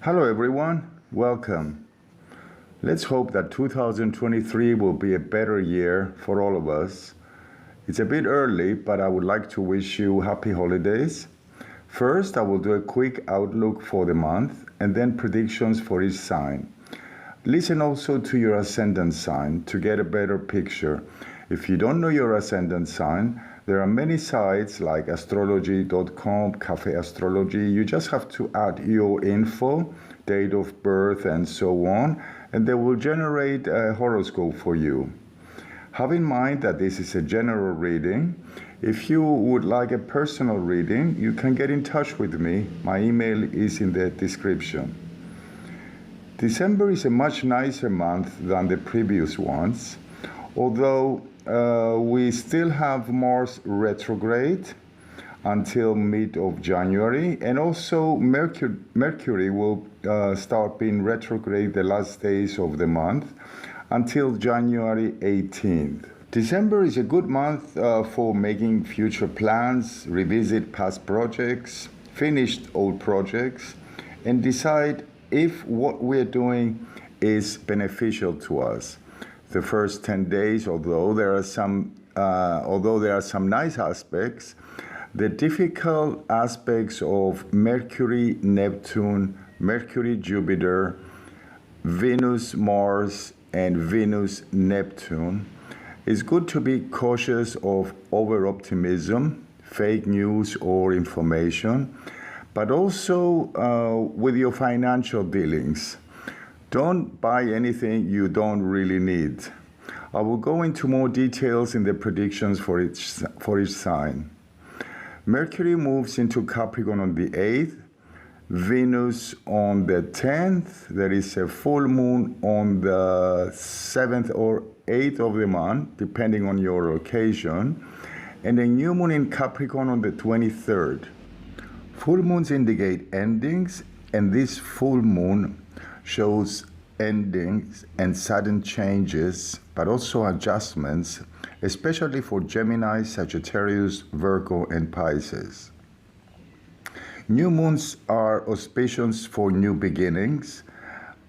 Hello everyone, welcome. Let's hope that 2023 will be a better year for all of us. It's a bit early, but I would like to wish you happy holidays. First, I will do a quick outlook for the month and then predictions for each sign. Listen also to your ascendant sign to get a better picture. If you don't know your ascendant sign, there are many sites like astrology.com, Cafe Astrology. You just have to add your info, date of birth, and so on, and they will generate a horoscope for you. Have in mind that this is a general reading. If you would like a personal reading, you can get in touch with me. My email is in the description. December is a much nicer month than the previous ones, although we still have Mars retrograde until mid of January, and also Mercury will start being retrograde the last days of the month until January 18th. December is a good month for making future plans, revisit past projects, finished old projects, and decide if what we're doing is beneficial to us. The first 10 days, although there are some nice aspects, the difficult aspects of Mercury, Neptune, Mercury, Jupiter, Venus, Mars, and Venus, Neptune, it's good to be cautious of over-optimism, fake news or information, but also with your financial dealings. Don't buy anything you don't really need. I will go into more details in the predictions for each sign. Mercury moves into Capricorn on the 8th, Venus on the 10th. There is a full moon on the 7th or 8th of the month, depending on your occasion, and a new moon in Capricorn on the 23rd. Full moons indicate endings, and this full moon shows endings and sudden changes, but also adjustments, especially for Gemini, Sagittarius, Virgo, and Pisces. New moons are auspicious for new beginnings,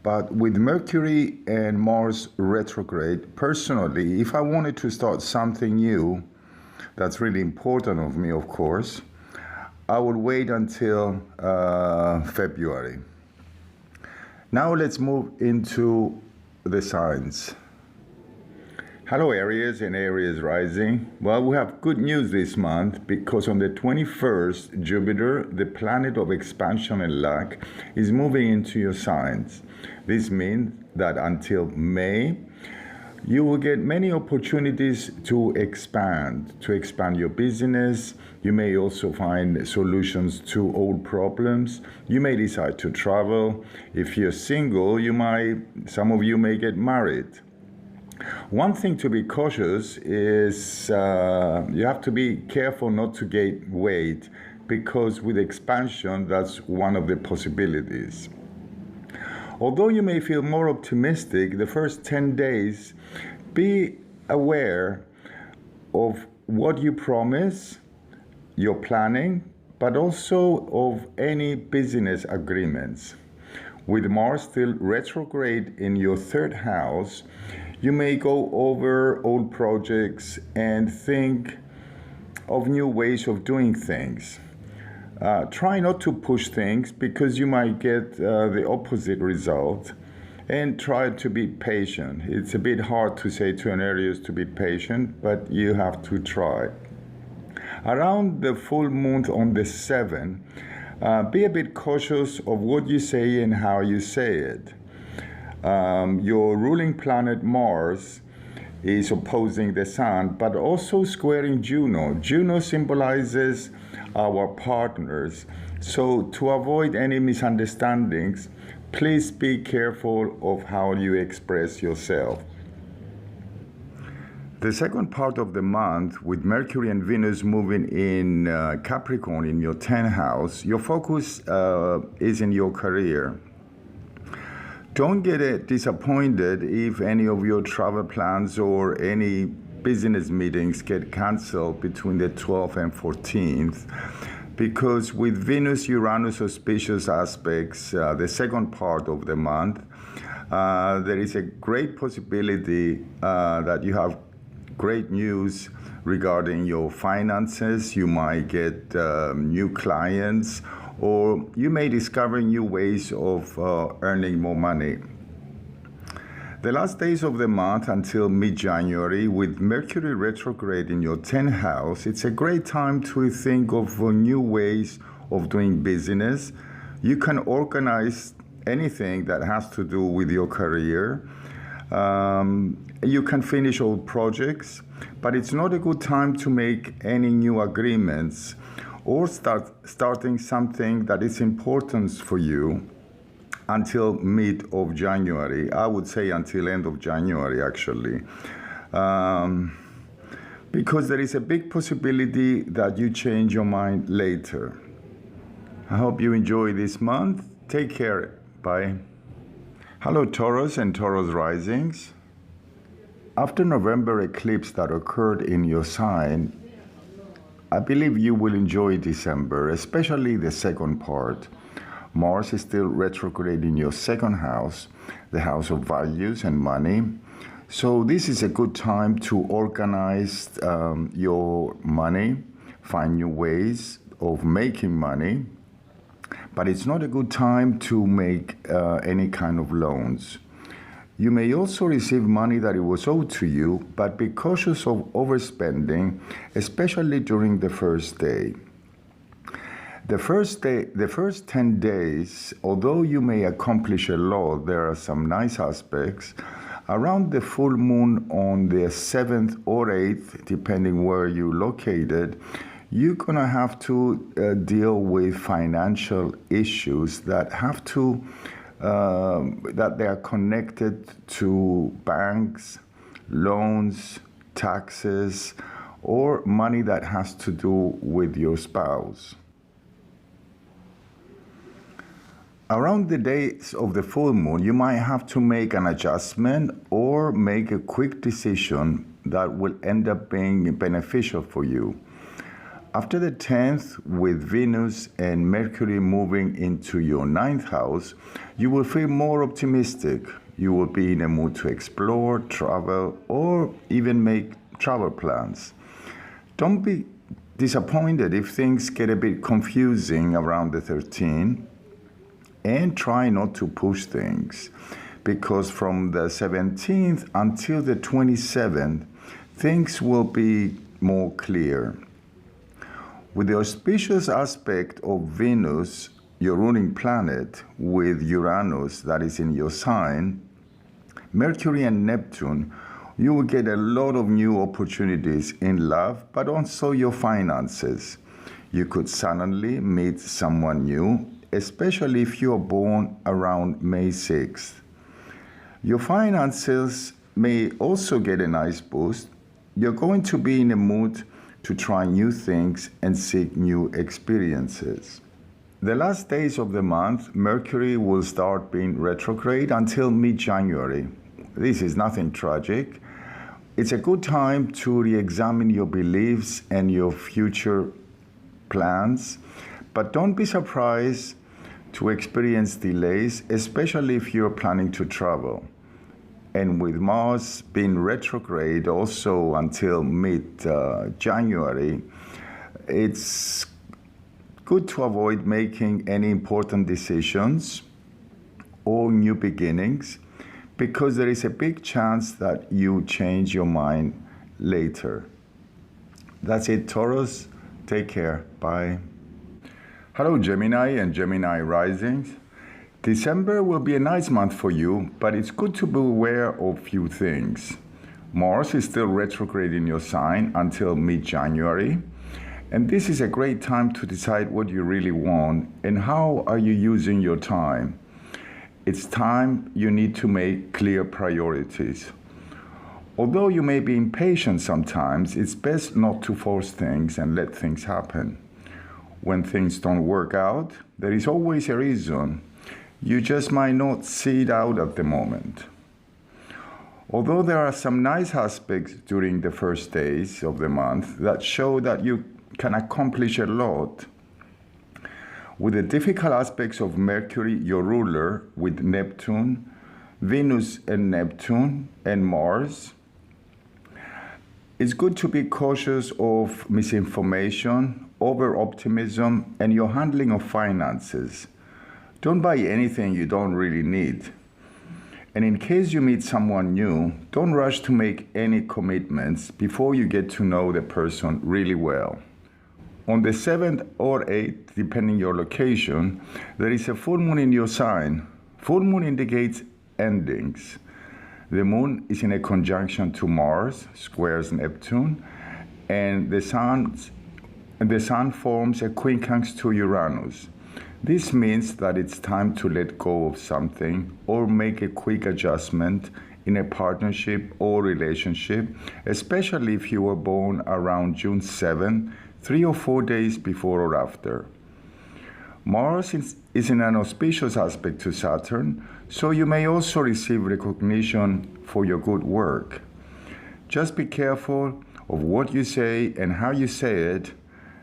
but with Mercury and Mars retrograde, personally, if I wanted to start something new, that's really important of me, of course, I would wait until February. Now let's move into the signs. Hello Aries and Aries rising. Well, we have good news this month because on the 21st, Jupiter, the planet of expansion and luck, is moving into your signs. This means that until May, you will get many opportunities to expand your business. You may also find solutions to old problems. You may decide to travel. If you're single, some of you may get married. One thing to be cautious is you have to be careful not to gain weight, because with expansion, that's one of the possibilities. Although you may feel more optimistic the first 10 days, be aware of what you promise, your planning, but also of any business agreements. With Mars still retrograde in your 3rd house, you may go over old projects and think of new ways of doing things. Try not to push things because you might get the opposite result, and try to be patient. It's a bit hard to say to an Aries to be patient, but you have to try. Around the full moon on the 7th, be a bit cautious of what you say and how you say it. Your ruling planet Mars is opposing the Sun, but also squaring Juno. Juno symbolizes our partners. So to avoid any misunderstandings, please be careful of how you express yourself. The second part of the month, with Mercury and Venus moving in Capricorn in your 10th house, your focus is in your career. Don't get disappointed if any of your travel plans or any business meetings get canceled between the 12th and 14th. because with Venus-Uranus auspicious aspects, the second part of the month, there is a great possibility that you have great news regarding your finances. You might get new clients, or you may discover new ways of earning more money. The last days of the month until mid-January, with Mercury retrograde in your 10th house, it's a great time to think of new ways of doing business. You can organize anything that has to do with your career. You can finish old projects, but it's not a good time to make any new agreements or starting something that is important for you until mid of January. I would say until end of January, actually. Because there is a big possibility that you change your mind later. I hope you enjoy this month. Take care. Bye. Hello, Taurus and Taurus risings. After November eclipse that occurred in your sign, I believe you will enjoy December, especially the second part. Mars is still retrograde in your second house, the house of values and money. So this is a good time to organize your money, find new ways of making money. But it's not a good time to make any kind of loans. You may also receive money that it was owed to you, but be cautious of overspending, especially during the first day. The first 10 days, although you may accomplish a lot, there are some nice aspects. Around the full moon on the 7th or 8th, depending where you're located, you're going to have to deal with financial issues that have to, that they are connected to banks, loans, taxes, or money that has to do with your spouse. Around the days of the full moon, you might have to make an adjustment or make a quick decision that will end up being beneficial for you. After the 10th, with Venus and Mercury moving into your 9th house, you will feel more optimistic. You will be in a mood to explore, travel, or even make travel plans. Don't be disappointed if things get a bit confusing around the 13th. And try not to push things, because from the 17th until the 27th, things will be more clear. With the auspicious aspect of Venus, your ruling planet, with Uranus that is in your sign, Mercury and Neptune, you will get a lot of new opportunities in love, but also your finances. You could suddenly meet someone new, especially if you're born around May 6th. Your finances may also get a nice boost. You're going to be in a mood to try new things and seek new experiences. The last days of the month, Mercury will start being retrograde until mid-January. This is nothing tragic. It's a good time to re-examine your beliefs and your future plans, but don't be surprised to experience delays, especially if you're planning to travel. And with Mars being retrograde also until mid-January, it's good to avoid making any important decisions or new beginnings, because there is a big chance that you change your mind later. That's it, Taurus. Take care. Bye. Hello, Gemini and Gemini risings. December will be a nice month for you, but it's good to be aware of few things. Mars is still retrograde in your sign until mid-January, and this is a great time to decide what you really want and how are you using your time. It's time you need to make clear priorities. Although you may be impatient sometimes, it's best not to force things and let things happen. When things don't work out, there is always a reason. You just might not see it out at the moment. Although there are some nice aspects during the first days of the month that show that you can accomplish a lot, with the difficult aspects of Mercury, your ruler, with Neptune, Venus and Neptune, and Mars. It's good to be cautious of misinformation, over-optimism, and your handling of finances. Don't buy anything you don't really need. And in case you meet someone new, don't rush to make any commitments before you get to know the person really well. On the 7th or 8th, depending your location, there is a full moon in your sign. Full moon indicates endings. The moon is in a conjunction to Mars, squares Neptune, and the sun forms a quincunx to Uranus. This means that it's time to let go of something or make a quick adjustment in a partnership or relationship, especially if you were born around June 7, 3 or 4 days before or after. Mars is in an auspicious aspect to Saturn, so you may also receive recognition for your good work. Just be careful of what you say and how you say it.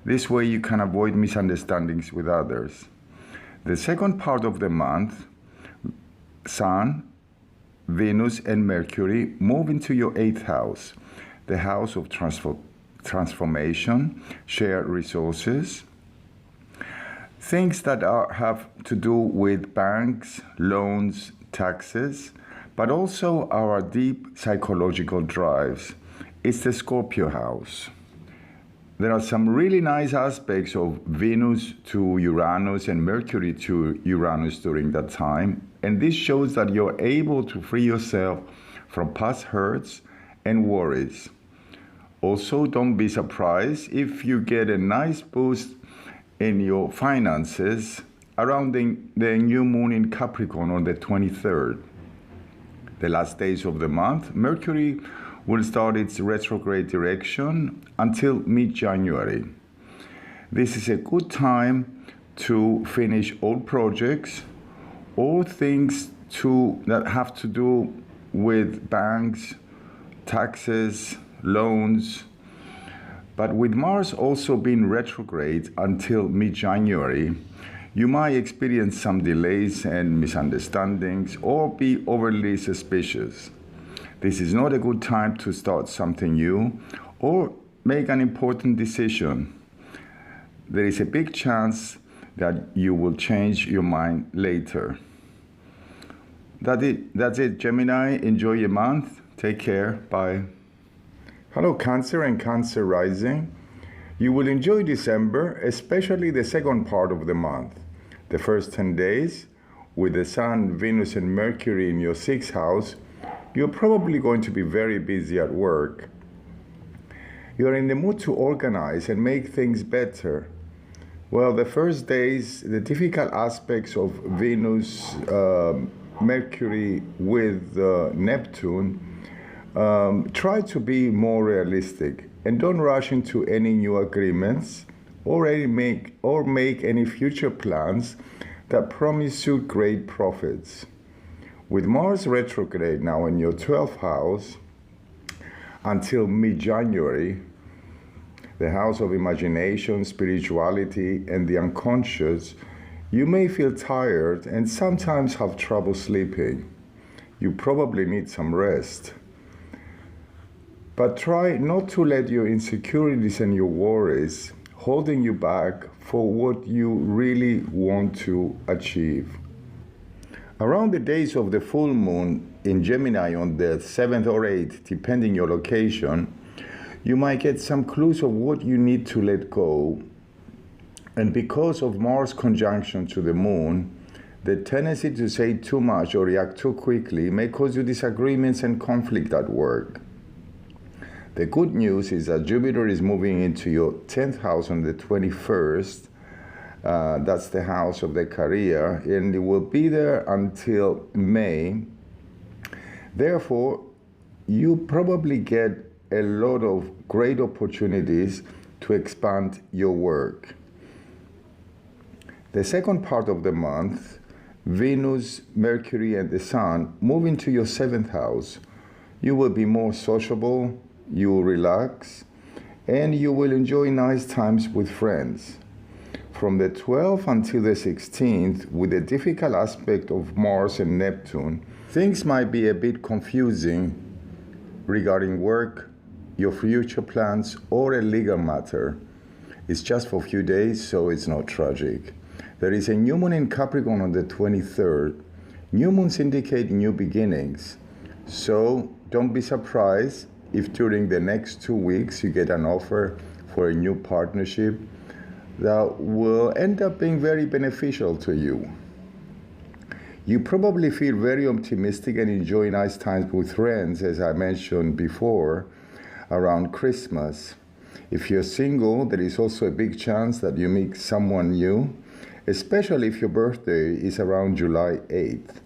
This way you can avoid misunderstandings with others. The second part of the month, Sun, Venus, and Mercury move into your 8th house, the house of transformation, shared resources, things that have to do with banks, loans, taxes, but also our deep psychological drives. It's the Scorpio house. There are some really nice aspects of Venus to Uranus and Mercury to Uranus during that time, and this shows that you're able to free yourself from past hurts and worries. Also, don't be surprised if you get a nice boost in your finances around the new moon in Capricorn on the 23rd. The last days of the month, Mercury will start its retrograde direction until mid-January. This is a good time to finish old projects or things that have to do with banks, taxes, loans. But with Mars also being retrograde until mid-January, you might experience some delays and misunderstandings or be overly suspicious. This is not a good time to start something new or make an important decision. There is a big chance that you will change your mind later. That's it, Gemini. Enjoy your month. Take care. Bye. Hello, Cancer and Cancer rising. You will enjoy December, especially the second part of the month. The first 10 days, with the Sun, Venus, and Mercury in your 6th house, you're probably going to be very busy at work. You're in the mood to organize and make things better. Well, the first days, the difficult aspects of Venus, Mercury with Neptune, try to be more realistic and don't rush into any new agreements or make any future plans that promise you great profits. With Mars retrograde now in your 12th house until mid-January, the house of imagination, spirituality, and the unconscious, you may feel tired and sometimes have trouble sleeping. You probably need some rest. But try not to let your insecurities and your worries holding you back for what you really want to achieve. Around the days of the full moon in Gemini on the 7th or 8th, depending your location, you might get some clues of what you need to let go. And because of Mars conjunction to the moon, the tendency to say too much or react too quickly may cause you disagreements and conflict at work. The good news is that Jupiter is moving into your 10th house on the 21st. That's the house of the career, and it will be there until May. Therefore, you probably get a lot of great opportunities to expand your work. The second part of the month, Venus, Mercury, and the Sun move into your 7th house. You will be more sociable, you will relax, and you will enjoy nice times with friends. From the 12th until the 16th, with the difficult aspect of Mars and Neptune, things might be a bit confusing regarding work, your future plans, or a legal matter. It's just for a few days, so it's not tragic. There is a new moon in Capricorn on the 23rd. New moons indicate new beginnings, so don't be surprised if during the next 2 weeks you get an offer for a new partnership that will end up being very beneficial to you. You probably feel very optimistic and enjoy nice times with friends, as I mentioned before, around Christmas. If you're single, there is also a big chance that you meet someone new, especially if your birthday is around July 8th.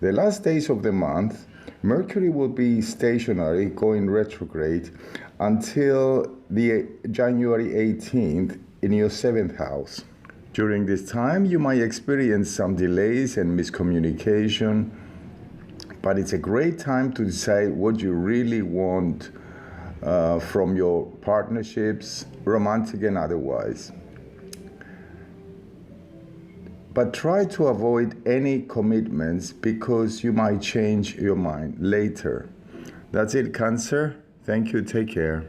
The last days of the month, Mercury will be stationary, going retrograde, until the January 18th in your 7th house. During this time, you might experience some delays and miscommunication, but it's a great time to decide what you really want from your partnerships, romantic and otherwise. But try to avoid any commitments because you might change your mind later. That's it, Cancer. Thank you. Take care.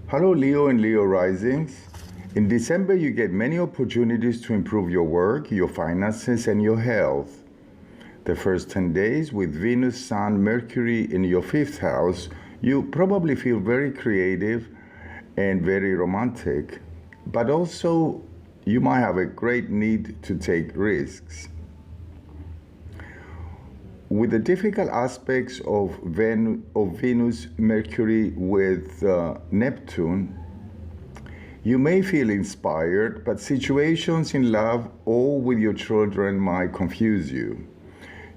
Hello, Leo and Leo risings. In December, you get many opportunities to improve your work, your finances, and your health. The first 10 days with Venus, Sun, Mercury in your 5th house, you probably feel very creative and very romantic, but also you might have a great need to take risks. With the difficult aspects of Venus, Mercury with Neptune, you may feel inspired, but situations in love or with your children might confuse you.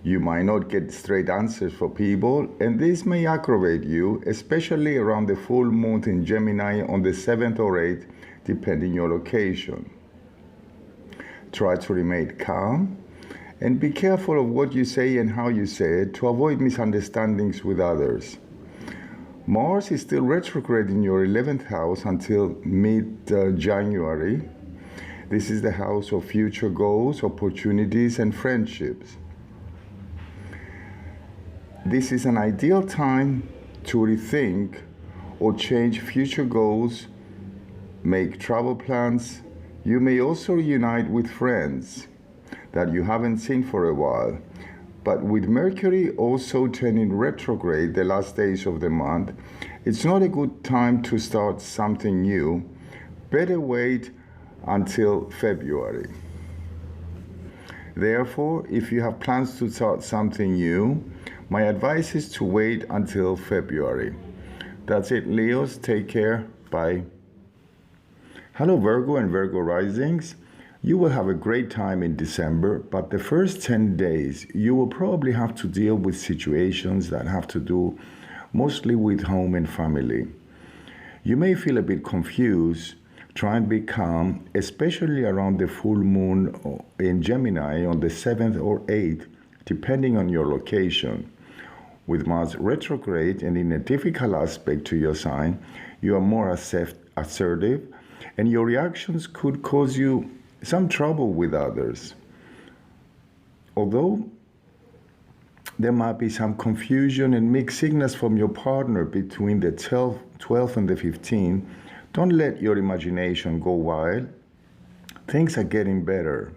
You might not get straight answers for people, and this may aggravate you, especially around the full moon in Gemini on the 7th or 8th, depending your location. Try to remain calm and be careful of what you say and how you say it to avoid misunderstandings with others. Mars is still retrograde in your 11th house until mid-January. This is the house of future goals, opportunities, and friendships. This is an ideal time to rethink or change future goals, make travel plans. You may also reunite with friends that you haven't seen for a while. But with Mercury also turning retrograde the last days of the month, it's not a good time to start something new. Better wait until February. Therefore, if you have plans to start something new, my advice is to wait until February. That's it, Leos. Take care. Bye. Hello, Virgo and Virgo risings. You will have a great time in December, but the first 10 days, you will probably have to deal with situations that have to do mostly with home and family. You may feel a bit confused. Try and be calm, especially around the full moon in Gemini on the 7th or 8th, depending on your location. With Mars retrograde and in a difficult aspect to your sign, you are more assertive, and your reactions could cause you some trouble with others. Although there might be some confusion and mixed signals from your partner between the 12th and the 15th, don't let your imagination go wild. Things are getting better.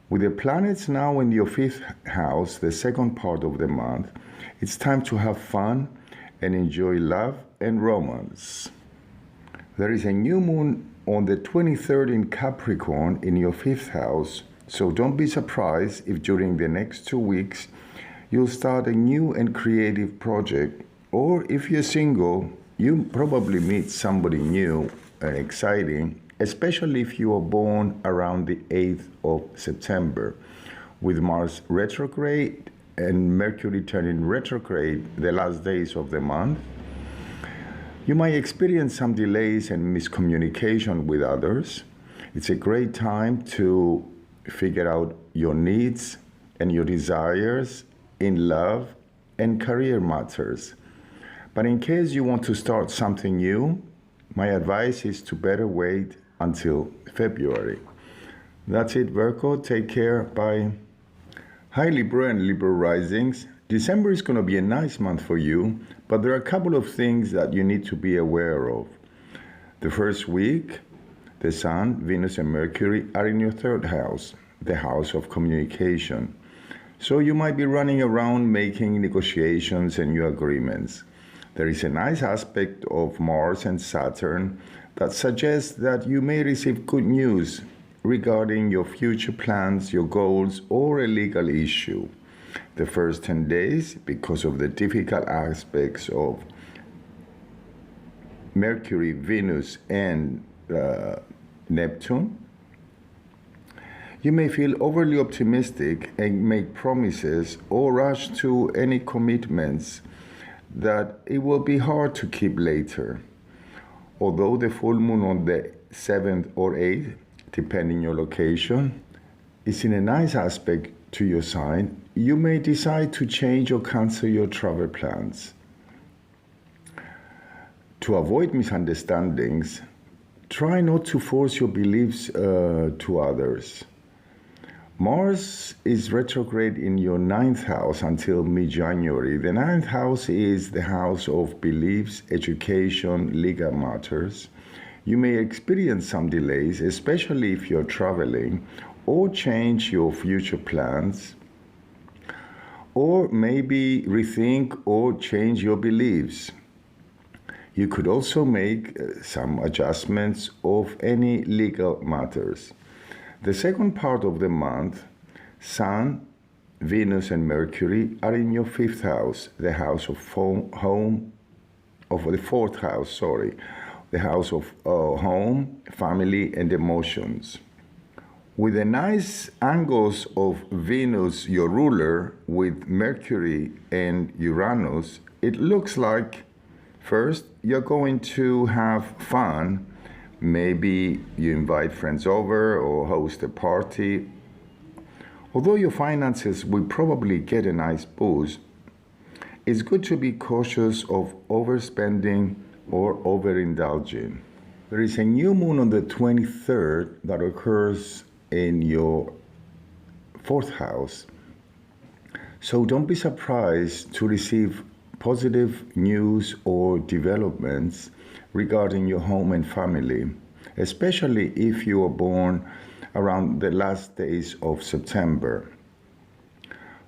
With the planets now in your 5th house, the second part of the month, it's time to have fun and enjoy love and romance. There is a new moon on the 23rd in Capricorn in your 5th house, so don't be surprised if during the next 2 weeks you'll start a new and creative project, or if you're single, you probably meet somebody new and exciting, especially if you are born around the 8th of September. With Mars retrograde and Mercury turning retrograde the last days of the month, you might experience some delays and miscommunication with others. It's a great time to figure out your needs and your desires in love and career matters. But in case you want to start something new, my advice is to better wait until February. That's it, Virgo. Take care. Bye. Hi, Libra and Libra risings. December is going to be a nice month for you, but there are a couple of things that you need to be aware of. The first week, the Sun, Venus, and Mercury are in your third house, the house of communication. So you might be running around making negotiations and new agreements. There is a nice aspect of Mars and Saturn that suggests that you may receive good news regarding your future plans, your goals, or a legal issue. The first 10 days, because of the difficult aspects of Mercury, Venus, and Neptune, you may feel overly optimistic and make promises or rush to any commitments that it will be hard to keep later. Although the full moon on the 7th or 8th, depending your location, is in a nice aspect to your sign, you may decide to change or cancel your travel plans. To avoid misunderstandings, try not to force your beliefs to others. Mars is retrograde in your 9th house until mid-January. The 9th house is the house of beliefs, education, legal matters. You may experience some delays, especially if you're traveling, or change your future plans, or maybe rethink or change your beliefs. You could also make some adjustments of any legal matters. The second part of the month, Sun, Venus, and Mercury are in your 5th house, the house of home, of the 4th house, the house of home, family, and emotions. With the nice angles of Venus, your ruler, with Mercury and Uranus, it looks like first you're going to have fun. Maybe you invite friends over or host a party. Although your finances will probably get a nice boost, it's good to be cautious of overspending or overindulging. There is a new moon on the 23rd that occurs in your 4th house. So don't be surprised to receive positive news or developments regarding your home and family, especially if you were born around the last days of September.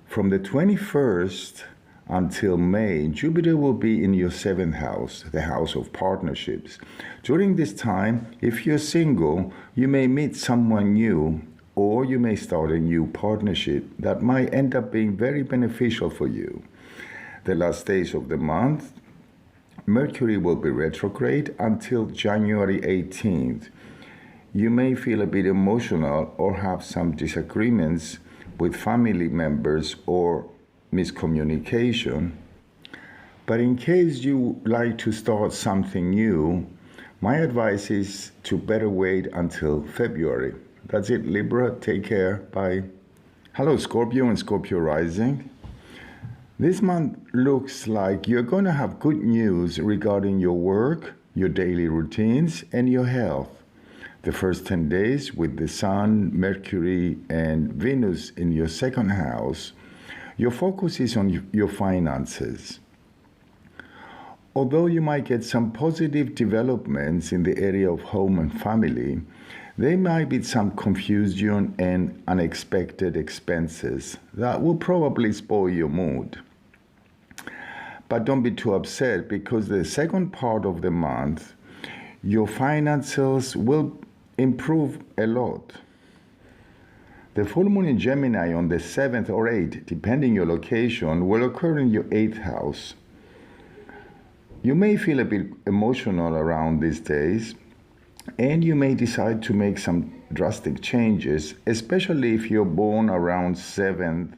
From the 21st until May, Jupiter will be in your 7th house, the house of partnerships. During this time, if you're single, you may meet someone new, or you may start a new partnership that might end up being very beneficial for you. The last days of the month, Mercury will be retrograde until January 18th. You may feel a bit emotional or have some disagreements with family members or miscommunication. But in case you like to start something new, my advice is to better wait until February. That's it, Libra. Take care. Bye. Hello, Scorpio and Scorpio rising. This month looks like you're going to have good news regarding your work, your daily routines, and your health. The first 10 days with the Sun, Mercury, and Venus in your 2nd house, your focus is on your finances. Although you might get some positive developments in the area of home and family, there might be some confusion and unexpected expenses that will probably spoil your mood. But don't be too upset, because the second part of the month, your finances will improve a lot. The full moon in Gemini on the 7th or 8th, depending your location, will occur in your 8th house. You may feel a bit emotional around these days, and you may decide to make some drastic changes, especially if you're born around 7th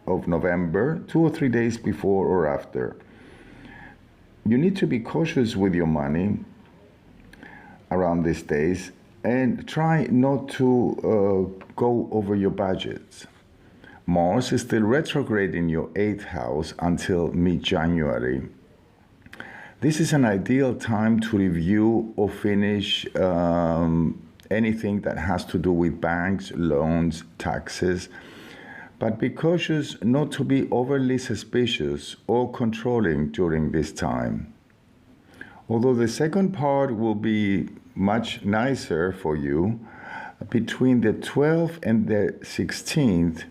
of November, 2 or 3 days before or after. You need to be cautious with your money around these days and try not to go over your budgets. Mars is still retrograde in your 8th house until mid-January. This is an ideal time to review or finish anything that has to do with banks, loans, taxes. But be cautious not to be overly suspicious or controlling during this time. Although the second part will be much nicer for you, between the 12th and the 16th,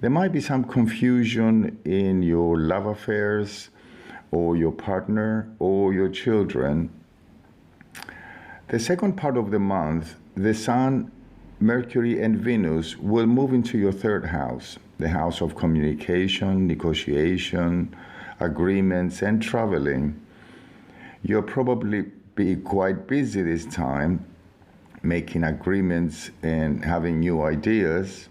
there might be some confusion in your love affairs, or your partner, or your children. The second part of the month, the Sun, Mercury, and Venus will move into your third house, the house of communication, negotiation, agreements, and traveling. You'll probably be quite busy this time, making agreements and having new ideas.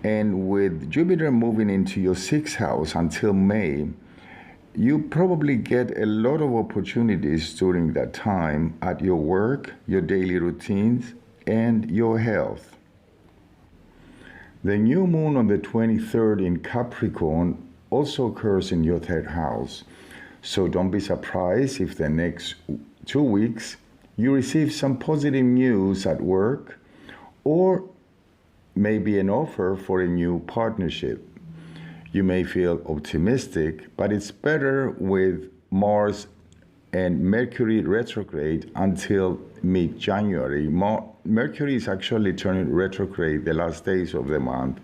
And with Jupiter moving into your sixth house until May, you probably get a lot of opportunities during that time at your work, your daily routines, and your health. The new moon on the 23rd in Capricorn also occurs in your third house. So don't be surprised if the next 2 weeks you receive some positive news at work, or maybe an offer for a new partnership. You may feel optimistic, but it's better with Mars and Mercury retrograde until mid-January. Mercury is actually turning retrograde the last days of the month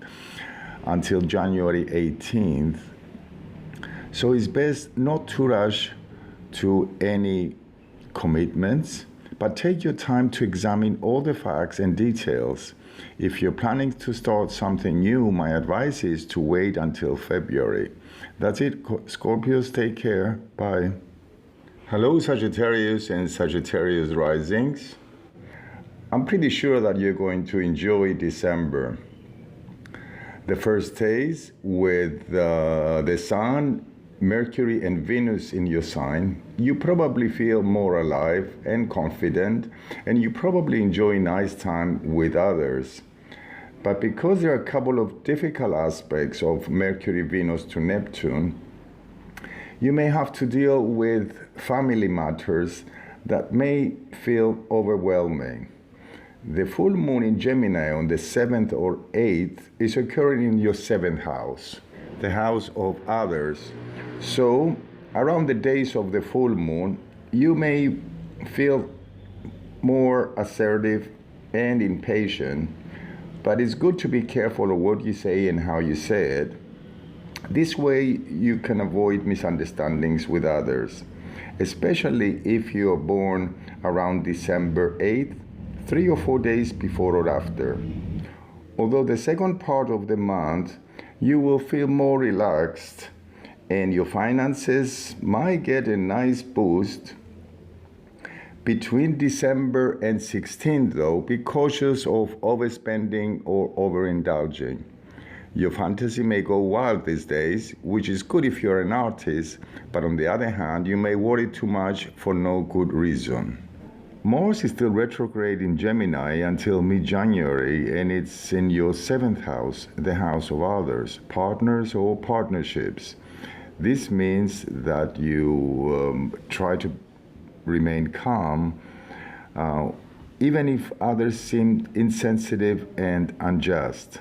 until January 18th. So it's best not to rush to any commitments, but take your time to examine all the facts and details. If you're planning to start something new, my advice is to wait until February. That's it, Scorpios. Take care. Bye. Hello, Sagittarius and Sagittarius risings. I'm pretty sure that you're going to enjoy December. The first days with the Sun, Mercury, and Venus in your sign, you probably feel more alive and confident, and you probably enjoy nice time with others. But because there are a couple of difficult aspects of Mercury, Venus to Neptune, you may have to deal with family matters that may feel overwhelming. The full moon in Gemini on the 7th or 8th is occurring in your 7th house, the house of others. So, around the days of the full moon, you may feel more assertive and impatient, but it's good to be careful of what you say and how you say it. This way, you can avoid misunderstandings with others, especially if you are born around December 8th, 3 or 4 days before or after. Although the second part of the month, you will feel more relaxed, and your finances might get a nice boost. Between December and 16th, though, be cautious of overspending or overindulging. Your fantasy may go wild these days, which is good if you're an artist, but on the other hand, you may worry too much for no good reason. Mars is still retrograde in Gemini until mid-January, and it's in your 7th house, the house of others, partners or partnerships. This means that you try to remain calm, even if others seem insensitive and unjust.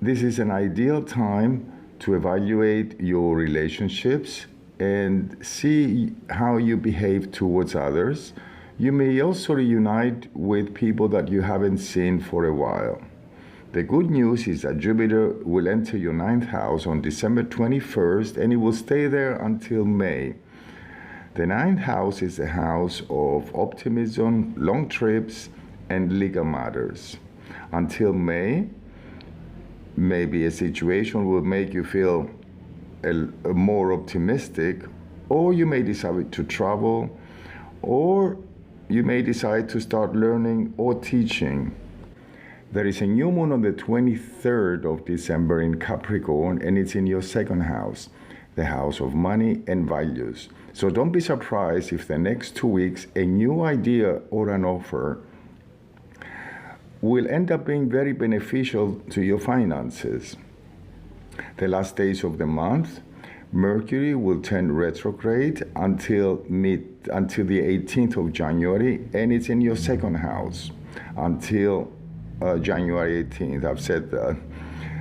This is an ideal time to evaluate your relationships and see how you behave towards others. You may also reunite with people that you haven't seen for a while. The good news is that Jupiter will enter your 9th house on December 21st, and it will stay there until May. The 9th house is the house of optimism, long trips, and legal matters. Until May, maybe a situation will make you feel more optimistic, or you may decide to travel, or you may decide to start learning or teaching. There is a new moon on the 23rd of December in Capricorn, and it's in your 2nd house, the house of money and values. So don't be surprised if the next 2 weeks a new idea or an offer will end up being very beneficial to your finances. The last days of the month Mercury will turn retrograde until the 18th of January, and it's in your second house until January 18th. I've said that.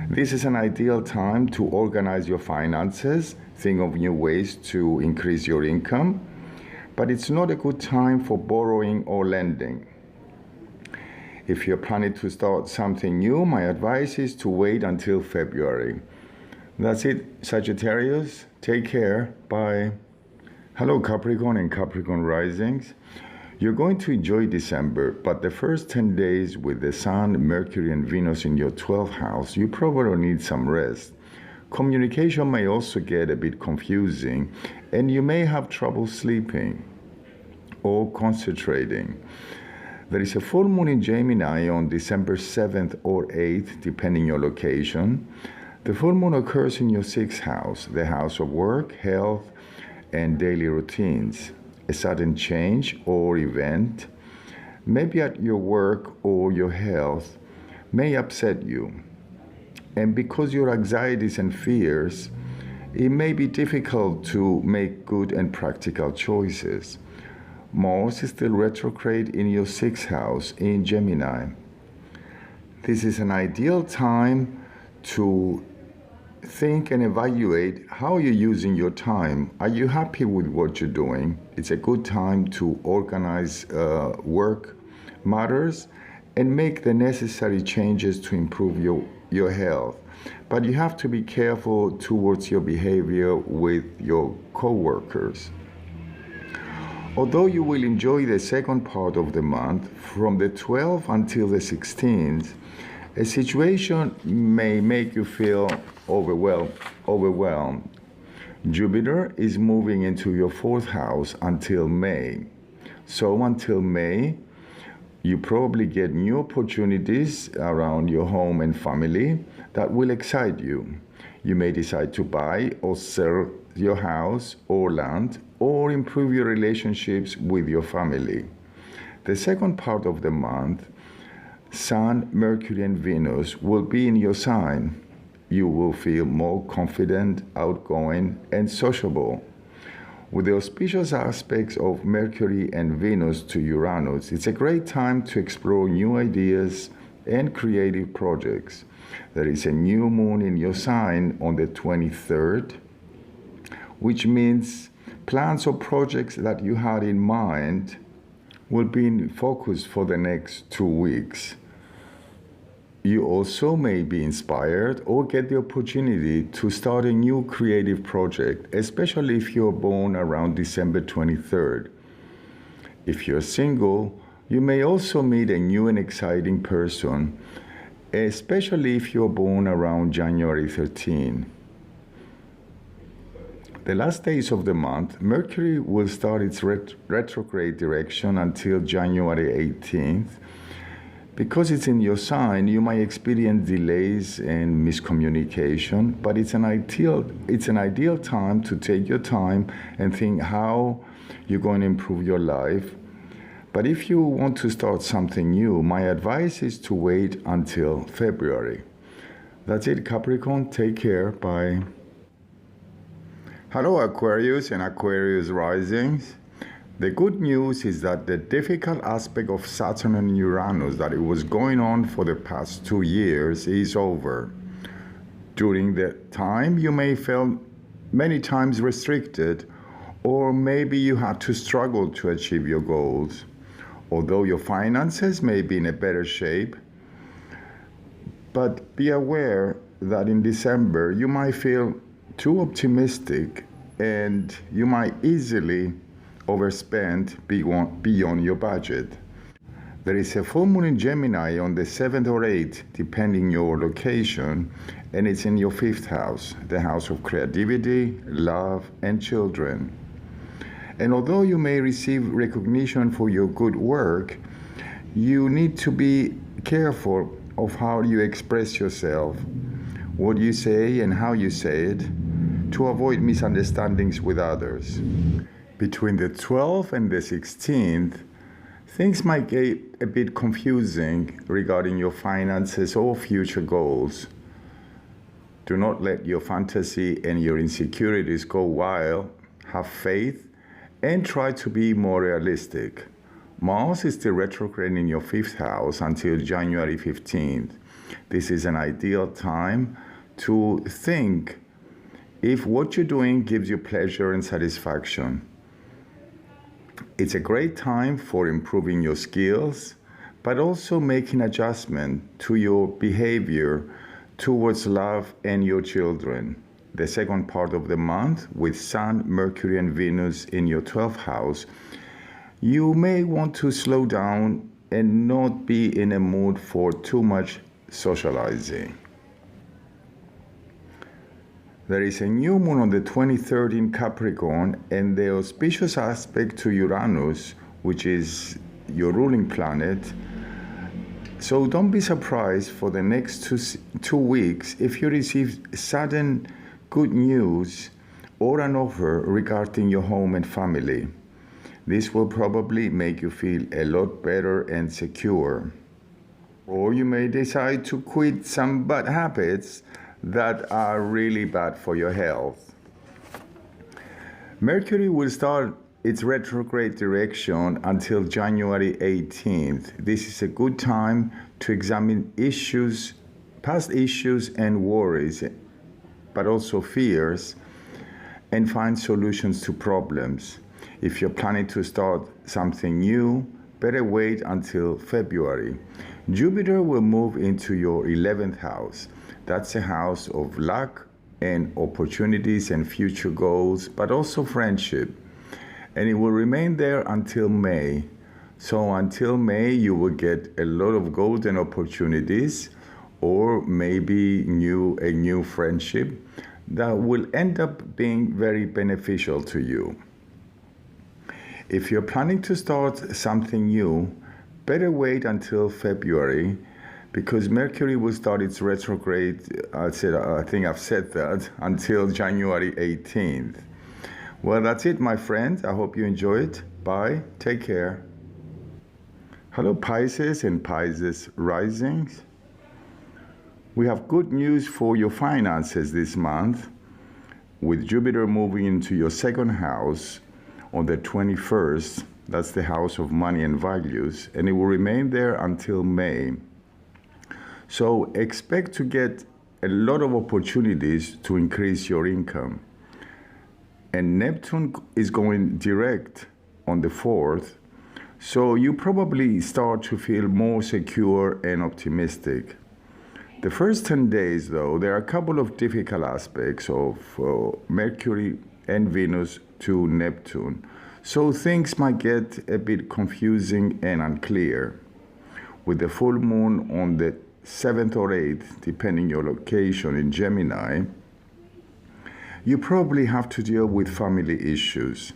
This is an ideal time to organize your finances, think of new ways to increase your income, but it's not a good time for borrowing or lending. If you're planning to start something new, my advice is to wait until February. That's it, Sagittarius. Take care. Bye. Hello, Capricorn and Capricorn risings. You're going to enjoy December, but the first 10 days with the Sun, Mercury, and Venus in your 12th house, you probably need some rest. Communication may also get a bit confusing, and you may have trouble sleeping or concentrating. There is a full moon in Gemini on December 7th or 8th, depending your location. The full moon occurs in your 6th house, the house of work, health, and daily routines. A sudden change or event, maybe at your work or your health, may upset you. And because your anxieties and fears, it may be difficult to make good and practical choices. Mars is still retrograde in your 6th house in Gemini. This is an ideal time to think and evaluate how you're using your time. Are you happy with what you're doing? It's a good time to organize work matters and make the necessary changes to improve your health. But you have to be careful towards your behavior with your co-workers. Although you will enjoy the second part of the month, from the 12th until the 16th, a situation may make you feel overwhelmed. Jupiter is moving into your 4th house until May. So until May, you probably get new opportunities around your home and family that will excite you. You may decide to buy or sell your house or land or improve your relationships with your family. The second part of the month, Sun, Mercury, and Venus will be in your sign. You will feel more confident, outgoing, and sociable. With the auspicious aspects of Mercury and Venus to Uranus, it's a great time to explore new ideas and creative projects. There is a new moon in your sign on the 23rd, which means plans or projects that you had in mind will be in focus for the next 2 weeks. You also may be inspired or get the opportunity to start a new creative project, especially if you're born around December 23rd. If you're single, you may also meet a new and exciting person, especially if you're born around January 13. The last days of the month, Mercury will start its retrograde direction until January 18th. Because it's in your sign, you might experience delays and miscommunication, but it's an ideal time to take your time and think how you're going to improve your life. But if you want to start something new, my advice is to wait until February. That's it, Capricorn. Take care. Bye. Hello, Aquarius and Aquarius risings. The good news is that the difficult aspect of Saturn and Uranus that it was going on for the past 2 years is over. During that time, you may feel many times restricted, or maybe you had to struggle to achieve your goals. Although your finances may be in a better shape, but be aware that in December you might feel too optimistic and you might easily overspend beyond your budget. There is a full moon in Gemini on the 7th or 8th, depending your location, and it's in your 5th house, the house of creativity, love, and children. And although you may receive recognition for your good work, you need to be careful of how you express yourself, what you say and how you say it, to avoid misunderstandings with others. Between the 12th and the 16th, things might get a bit confusing regarding your finances or future goals. Do not let your fantasy and your insecurities go wild. Have faith and try to be more realistic. Mars is still retrograde in your 5th house until January 15th. This is an ideal time to think if what you're doing gives you pleasure and satisfaction. It's a great time for improving your skills, but also making adjustment to your behavior towards love and your children. The second part of the month, with Sun, Mercury, and Venus in your 12th house, you may want to slow down and not be in a mood for too much socializing. There is a new moon on the 23rd in Capricorn, and the auspicious aspect to Uranus, which is your ruling planet. So don't be surprised for the next two weeks if you receive sudden good news or an offer regarding your home and family. This will probably make you feel a lot better and secure. Or you may decide to quit some bad habits that are really bad for your health. Mercury will start its retrograde direction until January 18th. This is a good time to examine issues, past issues and worries, but also fears, and find solutions to problems. If you're planning to start something new, better wait until February. Jupiter will move into your 11th house. That's a house of luck and opportunities and future goals, but also friendship. And it will remain there until May. So until May, you will get a lot of golden opportunities, or maybe a new friendship that will end up being very beneficial to you. If you're planning to start something new, better wait until February, because Mercury will start its retrograde, I think I've said that, until January 18th. Well, that's it, my friends. I hope you enjoy it. Bye. Take care. Hello, Pisces and Pisces risings. We have good news for your finances this month, with Jupiter moving into your 2nd house on the 21st. That's the house of money and values, and it will remain there until May. So expect to get a lot of opportunities to increase your income. And Neptune is going direct on the 4th, so you probably start to feel more secure and optimistic. The first 10 days, though, there are a couple of difficult aspects of Mercury and Venus to Neptune, so things might get a bit confusing and unclear. With the full moon on the 7th or 8th, depending your location in Gemini, you probably have to deal with family issues.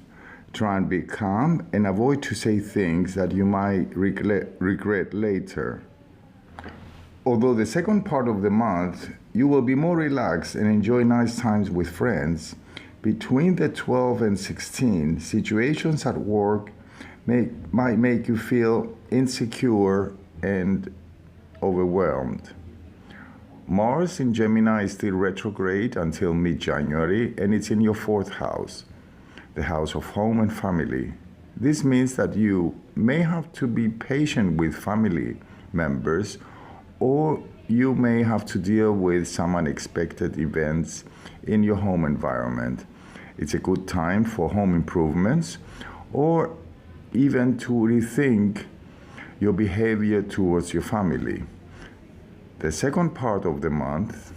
Try and be calm and avoid to say things that you might regret later. Although the second part of the month, you will be more relaxed and enjoy nice times with friends. Between the 12th and 16th, situations at work might make you feel insecure and overwhelmed. Mars in Gemini is still retrograde until mid-January, and it's in your 4th house, the house of home and family. This means that you may have to be patient with family members, or you may have to deal with some unexpected events in your home environment. It's a good time for home improvements, or even to rethink your behavior towards your family. The second part of the month,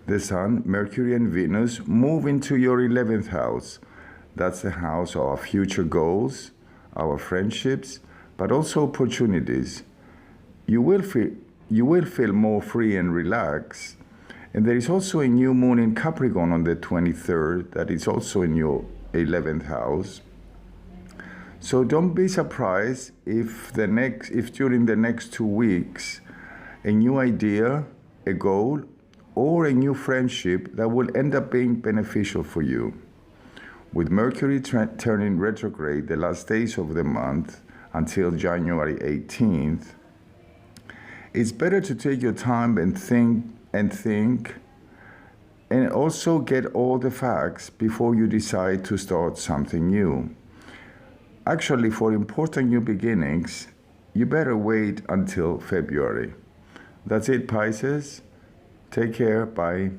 the Sun, Mercury, and Venus move into your 11th house. That's the house of our future goals, our friendships, but also opportunities. You will feel more free and relaxed. And there is also a new moon in Capricorn on the 23rd that is also in your 11th house. So don't be surprised if during the next 2 weeks, a new idea, a goal, or a new friendship that will end up being beneficial for you. With Mercury turning retrograde the last days of the month until January 18th, it's better to take your time and think And also get all the facts before you decide to start something new. Actually, for important new beginnings, you better wait until February. That's it, Pisces. Take care. Bye.